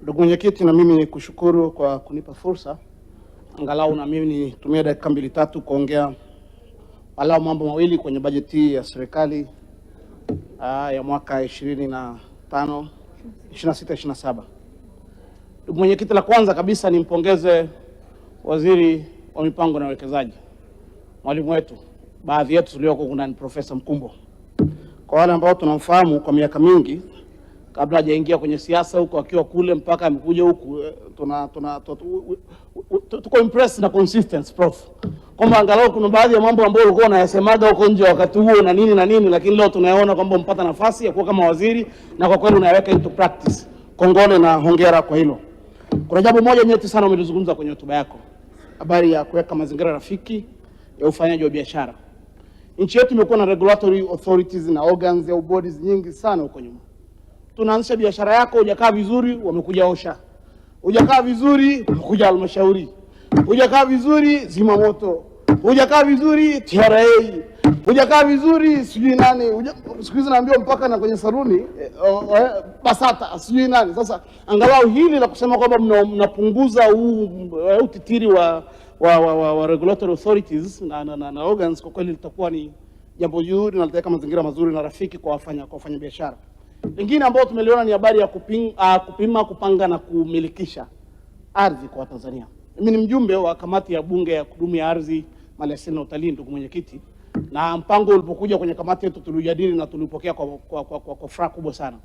Ndugu mwenyekiti, na mimi nikushukuru kwa kunipa fursa angalau na mimi nitumie dakika 2-3 kuongea walau mambo mawili kwenye bajeti ya serikali ya mwaka 26-27. Ndugu mwenyekiti, la kwanza kabisa nimpongeze Waziri wa Mipango na Uwekezaji, mwalimu wetu, baadhi yetu tulioko kuna ni Profesa Mkumbo. Kwa wale ambao tunamfahamu kwa miaka mingi kabla hajaingia kwenye siasa huko, akiwa kule mpaka amekuja huku, tuko impressed na consistency prof, kwamba angalau kuna baadhi ya mambo ambayo ulikuwa unayasemaga huko nje wakati huo na nini, lakini leo tunayaona kwamba mpata nafasi ya kuwa kama waziri na kwa kweli unayaweka into practice. Kongole na hongera kwa hilo. Kuna jambo moja nyeti sana umelizungumza kwenye hotuba yako, habari ya kuweka mazingira rafiki ya ufanyaji wa biashara. Nchi yetu imekuwa na regulatory authorities na organs au bodies nyingi sana huko nyuma. Tunaanzisha biashara yako, hujakaa vizuri, wamekuja OSHA. Hujakaa vizuri, wamekuja halmashauri. Hujakaa vizuri, zimamoto. Hujakaa vizuri, TRA. Hujakaa vizuri, sijui nani. Siku hizi naambiwa mpaka na kwenye saluni BASATA, sijui nani. Sasa angalau hili la kusema kwamba mnapunguza utitiri wa regulatory authorities na organs, kwa kweli litakuwa ni jambo zuri na litaweka mazingira mazuri na rafiki kwa wafanya biashara. Lingine ambao tumeliona ni habari ya kupima, kupanga na kumilikisha ardhi kwa Tanzania. Mimi ni mjumbe wa kamati ya bunge ya kudumu ya ardhi, maliasili na utalii, ndugu mwenyekiti, na mpango ulipokuja kwenye kamati yetu tulijadili na tulipokea kwa furaha kubwa sana.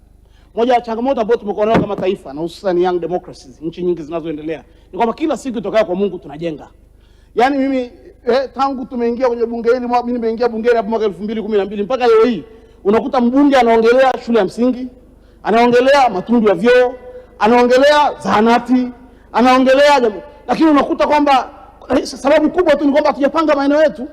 Moja ya changamoto ambayo tumekuwa nayo kama taifa na hususan young democracies, nchi nyingi zinazoendelea, ni kwamba kila siku itokayo kwa Mungu tunajenga. Yaani mimi tangu tumeingia kwenye bunge hili, mimi nimeingia bungeni hapo mwaka 2012 mpaka leo hii, unakuta mbunge anaongelea shule ya msingi, anaongelea matundu ya vyoo, anaongelea zahanati, anaongelea lakini unakuta kwamba sababu kubwa tu ni kwamba hatujapanga maeneo yetu.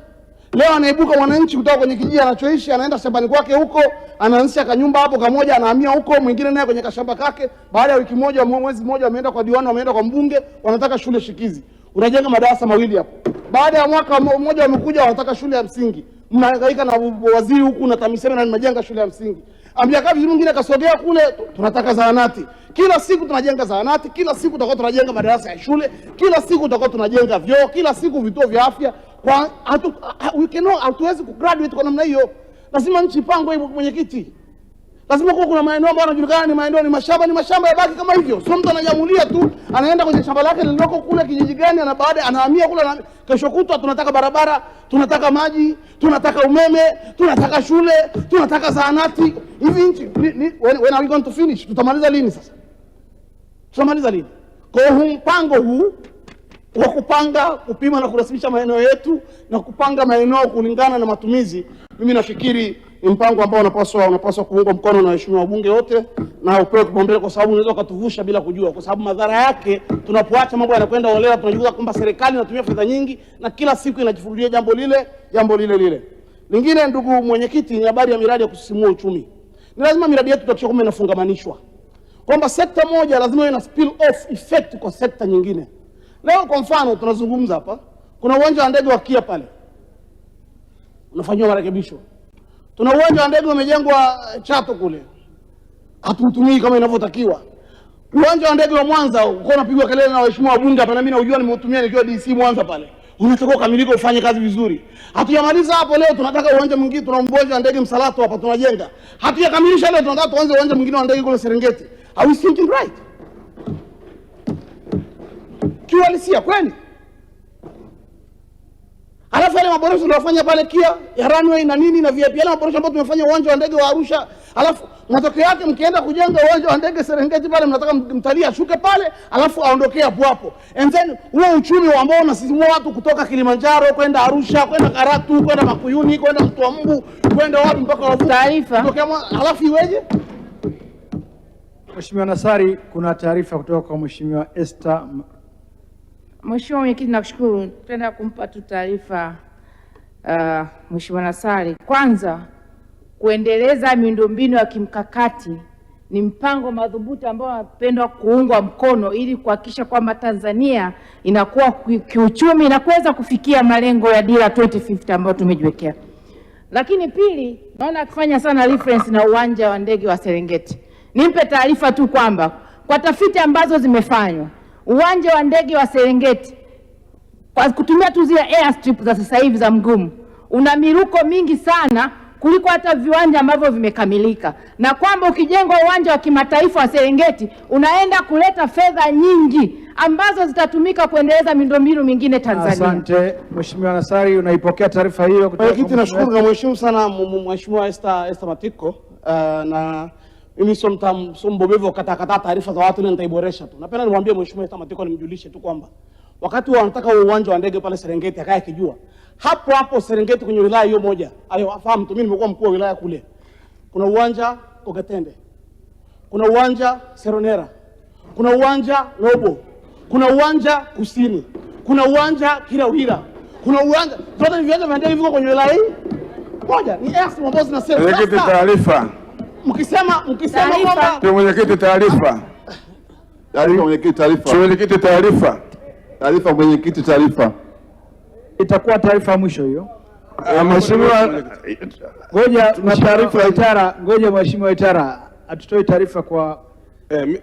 Leo anaibuka mwananchi kutoka kwenye kijiji anachoishi, anaenda shambani kwake huko, anaanzisha kanyumba hapo kamoja, anahamia huko, mwingine naye kwenye kashamba kake, baada ya wiki moja, mwezi mmoja, wameenda kwa diwani, wameenda kwa mbunge, wanataka shule shikizi. Unajenga madarasa mawili hapo. Baada ya mwaka mmoja wamekuja wanataka shule ya msingi. Mnahangaika na waziri huku na TAMISEMI na mnajenga shule ya msingi. Ambiaka vizuri mwingine kasogea kule, tunataka zahanati. Kila siku tunajenga zahanati, kila siku tutakuwa tunajenga madarasa ya shule, kila siku tutakuwa tunajenga vyoo, kila siku vituo vya afya. Kwa hatuwezi kugraduate kwa namna hiyo. Lazima nchi ipangwe hivyo, mwenyekiti. Lazima kuna maeneo ambayo yanajulikana ni maeneo, ni mashamba yabaki kama hivyo. Sio mtu anajamulia tu, anaenda kwenye shamba lake lililoko kule kijiji gani, na baada anahamia kule, kesho kutwa tunataka barabara, tunataka maji, tunataka umeme, tunataka shule, tunataka zahanati. Hivi nchi when are we going to finish? Tutamaliza lini sasa? Tutamaliza lini? Kwa hiyo mpango huu wa kupanga, kupima na kurasimisha maeneo yetu na kupanga maeneo kulingana na matumizi, mimi nafikiri ni mpango ambao unapaswa kuungwa mkono na waheshimiwa wabunge wote na upewe kipaumbele, kwa sababu unaweza kutuvusha bila kujua, kwa sababu madhara yake tunapoacha mambo yanakwenda holela, tunajua kwamba serikali inatumia fedha nyingi na kila siku inajifurudia jambo lile. Lingine, ndugu mwenyekiti, ni habari ya miradi ya kusisimua uchumi. Ni lazima miradi yetu tuhakikishe kwamba inafungamanishwa, kwamba sekta moja lazima iwe na spill off effect kwa sekta nyingine. Leo kwa mfano tunazungumza hapa, kuna uwanja wa ndege wa Kia pale unafanywa marekebisho. Tuna uwanja wa ndege umejengwa Chato kule, hatutumii kama inavyotakiwa. Uwanja wa ndege wa Mwanza uko unapigwa kelele na waheshimiwa wabunge hapa, na mimi naujua, nimeutumia nikiwa DC Mwanza pale. Unatakiwa kukamilika ufanye kazi vizuri. Hatujamaliza hapo, leo tunataka uwanja mwingine, tuna uwanja wa ndege Msalato hapa tunajenga. Hatujakamilisha leo, tunataka tuanze uwanja mwingine wa ndege kule Serengeti. Are we thinking right? Kiuhalisia kweli? Alafu yale maboresho tunafanya pale Kia ya runway na nini na VIP, yale maboresho ambayo tumefanya uwanja wa ndege wa Arusha, alafu matokeo yake mkienda kujenga uwanja wa ndege Serengeti pale, mnataka mtalii ashuke pale alafu aondokee hapo. And then huo uchumi ambao unasisimua watu kutoka Kilimanjaro kwenda Arusha, kwenda Karatu, kwenda Makuyuni, kwenda Mtwambu, kwenda wapi mpaka wavuka taarifa, alafu iweje? Mheshimiwa Nassari, kuna taarifa kutoka kwa Mheshimiwa Esther. Mheshimiwa Mwenyekiti, nakushukuru. Tupenda kumpa tu taarifa Mheshimiwa Nassari. Kwanza, kuendeleza miundombinu ya kimkakati ni mpango madhubuti ambao unapendwa kuungwa mkono ili kuhakikisha kwamba Tanzania inakuwa kiuchumi na kuweza kufikia malengo ya dira 2050 ambayo tumejiwekea. Lakini pili, naona akifanya sana reference na uwanja wa ndege wa Serengeti. Nimpe taarifa tu kwamba kwa tafiti ambazo zimefanywa, uwanja wa ndege wa Serengeti kwa kutumia tu zile airstrip za sasa hivi za mgumu una miruko mingi sana kuliko hata viwanja ambavyo vimekamilika, na kwamba ukijenga uwanja wa kimataifa wa Serengeti unaenda kuleta fedha nyingi ambazo zitatumika kuendeleza miundombinu mingine Tanzania. Asante Mheshimiwa Nassari, unaipokea taarifa hiyo kutoka Mwenyekiti? Nashukuru na mheshimu sana Mheshimiwa Esther Matiko, na mimi sio mbobevu wa katakata taarifa za watu, ile nitaiboresha tu. Napenda nimwambie Mheshimiwa Esther Matiko, nimjulishe tu kwamba wakati wanataka uwanja wa ndege pale Serengeti akaye kijua hapo hapo Serengeti kwenye wilaya hiyo moja afahamu tu, mimi nimekuwa mkuu wa wilaya kule, kuna uwanja Kogatende, kuna uwanja Seronera, kuna uwanja Lobo, kuna uwanja Kusini, kuna uwanja Kilauhira, kuna uwanja zote ni viwanja vya ndege viko kwenye wilaya hii moja. Ni airstrip ambazo zinasema mwenyekiti taarifa. Mkisema kwamba mwenyekiti taarifa. Mwenyekiti taarifa. Mwenyekiti taarifa. Taarifa mwenyekiti taarifa. Itakuwa taarifa ya mwisho hiyo. Mheshimiwa, ngoja na taarifa ya Itara, ngoja Mheshimiwa Itara atutoe taarifa kwa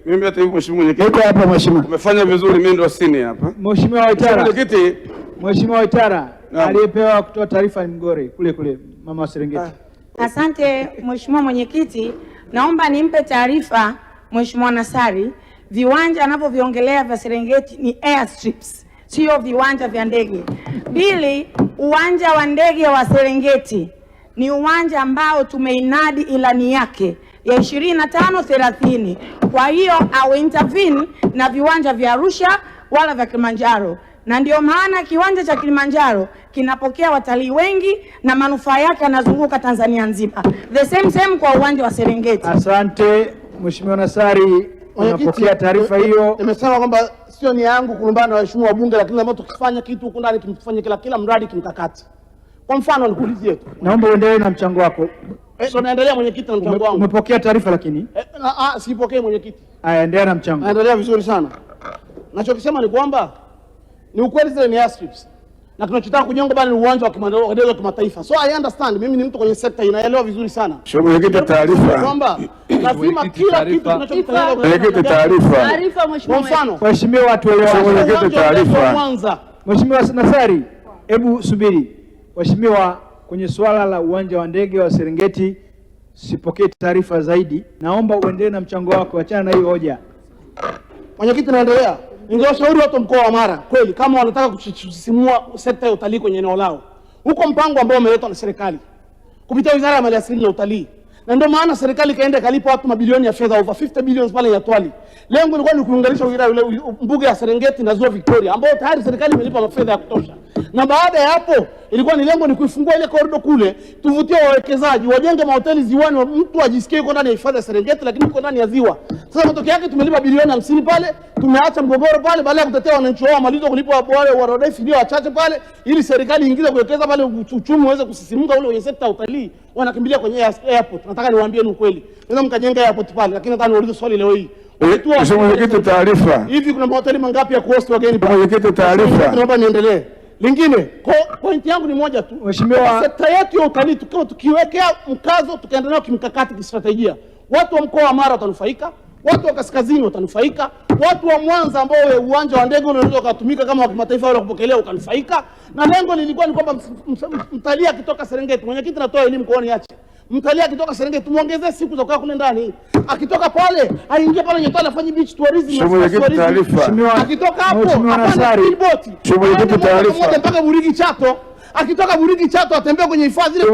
mimi hata hivi Mheshimiwa Mwenyekiti. Hapa Mheshimiwa. Umefanya vizuri, mimi ndo sini hapa. Mheshimiwa Itara. Mwenyekiti. Mheshimiwa Itara aliyepewa kutoa taarifa ni Mgore kule mama wa Serengeti. Asante Mheshimiwa Mwenyekiti, naomba nimpe taarifa Mheshimiwa Nassari, viwanja anavyoviongelea vya Serengeti ni airstrips, sio viwanja vya ndege. Pili, uwanja wa ndege wa Serengeti ni uwanja ambao tumeinadi ilani yake ya 25-30. Kwa hiyo au intervene na viwanja vya Arusha wala vya Kilimanjaro, na ndio maana kiwanja cha Kilimanjaro kinapokea watalii wengi na manufaa yake yanazunguka Tanzania nzima. The same kwa uwanja wa Serengeti. Asante Mheshimiwa Nassari, unapokea taarifa hiyo. Nimesema kwamba sio nia yangu kulumbana na waheshimiwa wabunge, lakini lazima tukifanya kitu huko ndani tumfanye kila mradi kimkakati. Kwa mfano nikuulizie tu. Naomba uendelee na mchango wako. Ndio naendelea mwenyekiti na mchango wangu. Umepokea taarifa lakini? Sipokee mwenyekiti. Haya, endelea na mchango. Naendelea vizuri sana. Nachokisema ni kwamba ni ukweli zile ni airstrips. Na tunachotaka kujenga bali ni uwanja wa ndege wa kimataifa. So I understand, mimi ni mtu kwenye sekta inaelewa vizuri sana. Mheshimiwa Mwenyekiti taarifa. Kwamba lazima kila kitu tunachokitaka. Mwenyekiti taarifa. Taarifa Mheshimiwa. Kwa mfano, Mheshimiwa watu elewa. Mwenyekiti taarifa. Mheshimiwa Nassari, hebu subiri. Mheshimiwa, kwenye swala la uwanja wa ndege wa Serengeti sipokee taarifa zaidi. Naomba uendelee na mchango wako, achana na hiyo hoja. Mwenyekiti, naendelea. Ningewashauri watu mkoa wa Mara kweli kama wanataka kusisimua sekta ya utalii kwenye eneo lao. Huko mpango ambao umeletwa na serikali kupitia Wizara ya Maliasili na Utalii. Na ndio maana serikali kaenda kalipa watu mabilioni ya fedha, over 50 billion pale ya Twali. Lengo lilikuwa ni kuunganisha mbuga ya Serengeti na Ziwa Victoria ambao tayari serikali imelipa fedha ya kutosha. Na baada ya hapo ilikuwa ni lengo ni kuifungua ile korido kule, tuvutie wawekezaji, wajenge mahoteli ziwani, mtu ajisikie yuko ndani ya hifadhi ya Serengeti lakini yuko ndani ya ziwa. Sasa matokeo yake tumelipa bilioni 50 pale, tumeacha mgogoro pale baada ya kutetea wananchi wao malizo kulipa wale warodai fidia wachache pale ili serikali iingize kuwekeza pale uchumi uweze kusisimuka ule kwenye sekta ya utalii. Wanakimbilia kwenye airport. Nataka niwaambie ni ukweli. Naweza mkajenga airport pale lakini nataka niulize swali leo hii. Mheshimiwa Mwenyekiti taarifa. Hivi kuna mahoteli mangapi ya kuhost wageni pale? Mwenyekiti taarifa. Naomba niendelee. Lingine, point yangu ni moja tu. Mheshimiwa, sekta yetu ya utalii tukiwekea mkazo tukaendelea kimkakati kistratejia, watu wa mkoa wa Mara watanufaika, watu wa kaskazini watanufaika, watu wa Mwanza ambao uwanja wa ndege unaweza kutumika kama wa kimataifa wala kupokelea utanufaika. Na lengo lilikuwa ni kwamba mtalii akitoka Serengeti, mwenyekiti natoa elimu kwa niache. Mtalii akitoka Serengeti muongezee siku za kukaa kule ndani. Akitoka pale aingie pale Nyatala afanye beach tourism. Mwenyekiti taarifa. Akitoka hapo Mheshimiwa Nassari. Mwenyekiti taarifa. Mpaka Burigi Chato. Akitoka Burigi Chato atembea kwenye hifadhi ile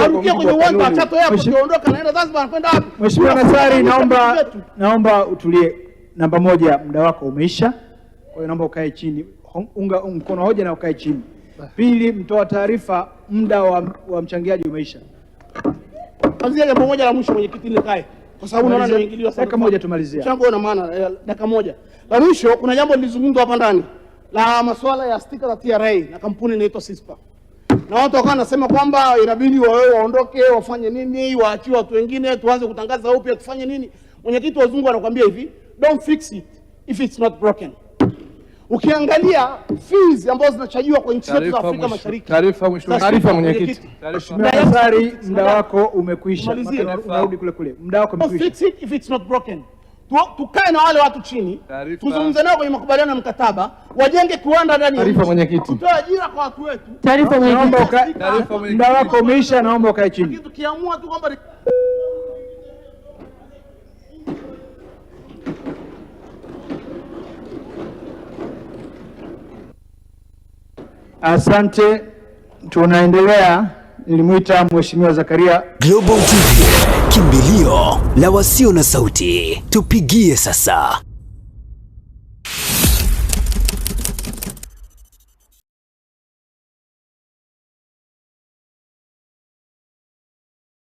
arukia kwenye uwanja wa Chato hapo akiondoka naenda Zanzibar anakwenda wapi? Mheshimiwa Nassari, naomba utulie. Namba moja, muda wako umeisha. Kwa hiyo naomba ukae chini. Unga mkono hoja na ukae chini. Pili, mtoa taarifa, muda wa mchangiaji umeisha. Anzia jambo moja la mwisho mwenyekiti ile kae. Kwa sababu naona nimeingiliwa sana. Dakika moja tumalizia. Chango na maana dakika moja. La mwisho kuna jambo lilizungumzwa hapa ndani la masuala ya stika za TRA na kampuni inaitwa Sispa. Na watu wakawa nasema kwamba inabidi waondoke, wafanye nini, waachiwe watu wengine, tuanze kutangaza upya, tufanye nini? Mwenyekiti wazungu anakuambia hivi, don't fix it if it's not broken. Ukiangalia fees ambazo zinachajiwa kwa nchi zetu za Afrika Mashariki. Taarifa mwenyekiti. Mheshimiwa Nassari, muda wako umekwisha. Unarudi kule. Muda wako umekwisha. Fix it if it's not broken. Tukae na wale watu chini, tuzungumze nao kwenye makubaliano ya mkataba, wajenge kiwanda ndani ya Taarifa nchi. mwenyekiti. Tutoe ajira kwa watu wetu. Taarifa mwenyekiti. Muda wako umeisha, naomba ukae chini. Tukiamua tu kwamba Asante, tunaendelea. Nilimwita Mheshimiwa Zakaria. Global TV, kimbilio la wasio na sauti. Tupigie sasa.